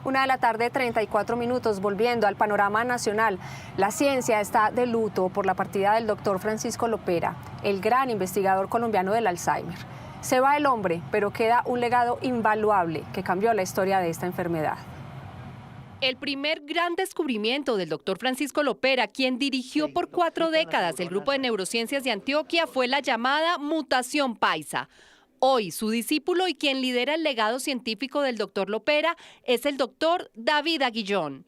1:34 p.m, volviendo al panorama nacional. La ciencia está de luto por la partida del doctor Francisco Lopera, el gran investigador colombiano del Alzheimer. Se va el hombre, pero queda un legado invaluable que cambió la historia de esta enfermedad. El primer gran descubrimiento del doctor Francisco Lopera, quien dirigió por 4 décadas el Grupo de Neurociencias de Antioquia, fue la llamada mutación paisa. Hoy, su discípulo y quien lidera el legado científico del doctor Lopera es el doctor David Aguillón.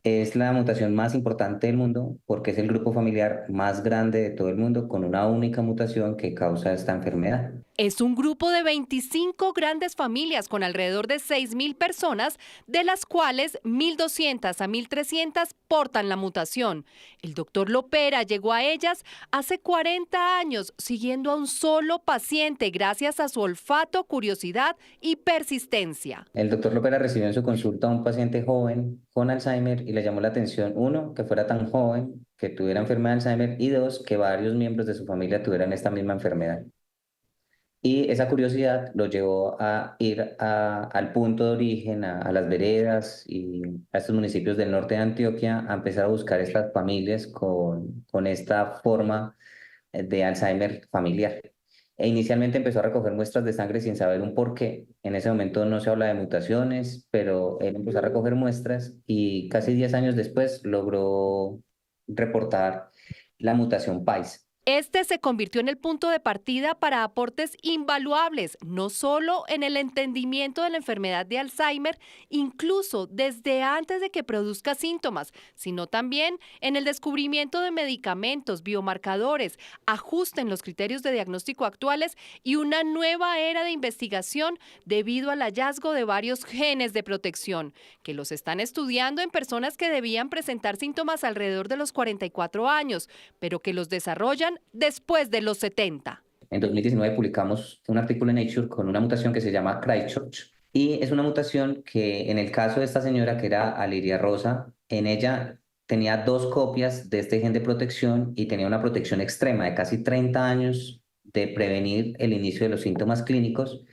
Es la mutación más importante del mundo porque es el grupo familiar más grande de todo el mundo con una única mutación que causa esta enfermedad. Es un grupo de 25 grandes familias con alrededor de 6.000 personas, de las cuales 1.200 a 1.300 portan la mutación. El doctor Lopera llegó a ellas hace 40 años, siguiendo a un solo paciente gracias a su olfato, curiosidad y persistencia. El doctor Lopera recibió en su consulta a un paciente joven con Alzheimer y le llamó la atención, 1, que fuera tan joven, que tuviera enfermedad de Alzheimer, y 2, que varios miembros de su familia tuvieran esta misma enfermedad. Y esa curiosidad lo llevó a ir al punto de origen, a las veredas y a estos municipios del norte de Antioquia, a empezar a buscar estas familias con esta forma de Alzheimer familiar. E inicialmente empezó a recoger muestras de sangre sin saber un porqué. En ese momento no se habla de mutaciones, pero él empezó a recoger muestras y casi 10 años después logró reportar la mutación PAIS. Este se convirtió en el punto de partida para aportes invaluables, no solo en el entendimiento de la enfermedad de Alzheimer, incluso desde antes de que produzca síntomas, sino también en el descubrimiento de medicamentos, biomarcadores, ajuste en los criterios de diagnóstico actuales y una nueva era de investigación debido al hallazgo de varios genes de protección, que los están estudiando en personas que debían presentar síntomas alrededor de los 44 años, pero que los desarrollan después de los 70. En 2019 publicamos un artículo en Nature con una mutación que se llama Christchurch y es una mutación que en el caso de esta señora que era Aliria Rosa, en ella tenía 2 copias de este gen de protección y tenía una protección extrema de casi 30 años de prevenir el inicio de los síntomas clínicos,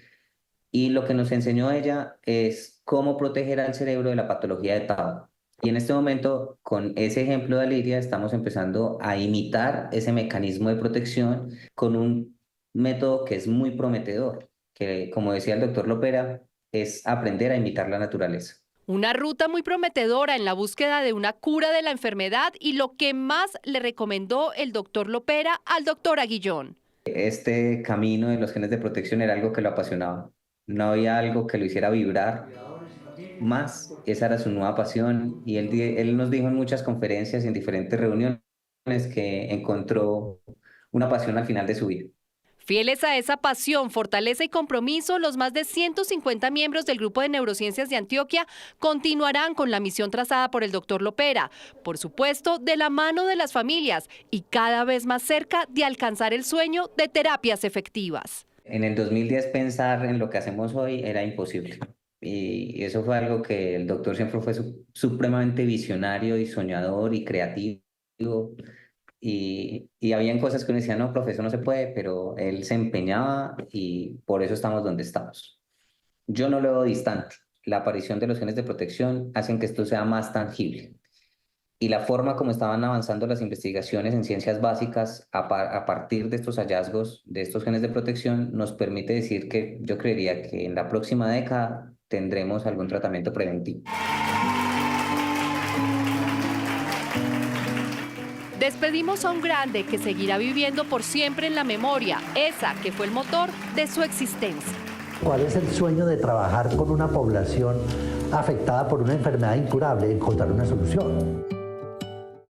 y lo que nos enseñó ella es cómo proteger al cerebro de la patología de Tau. Y en este momento, con ese ejemplo de Aliria, estamos empezando a imitar ese mecanismo de protección con un método que es muy prometedor, que, como decía el doctor Lopera, es aprender a imitar la naturaleza. Una ruta muy prometedora en la búsqueda de una cura de la enfermedad y lo que más le recomendó el doctor Lopera al doctor Aguillón. Este camino de los genes de protección era algo que lo apasionaba. No había algo que lo hiciera vibrar más, esa era su nueva pasión, y él nos dijo en muchas conferencias y en diferentes reuniones que encontró una pasión al final de su vida. Fieles a esa pasión, fortaleza y compromiso, los más de 150 miembros del Grupo de Neurociencias de Antioquia continuarán con la misión trazada por el doctor Lopera, por supuesto, de la mano de las familias y cada vez más cerca de alcanzar el sueño de terapias efectivas. En el 2010 pensar en lo que hacemos hoy era imposible. Y eso fue algo que el doctor siempre fue supremamente visionario y soñador y creativo. Y habían cosas que uno decía, no, profesor, no se puede, pero él se empeñaba y por eso estamos donde estamos. Yo no lo veo distante. La aparición de los genes de protección hacen que esto sea más tangible. Y la forma como estaban avanzando las investigaciones en ciencias básicas a partir de estos hallazgos, de estos genes de protección, nos permite decir que yo creería que en la próxima década tendremos algún tratamiento preventivo. Despedimos a un grande que seguirá viviendo por siempre en la memoria, esa que fue el motor de su existencia. ¿Cuál es el sueño de trabajar con una población afectada por una enfermedad incurable? Encontrar una solución.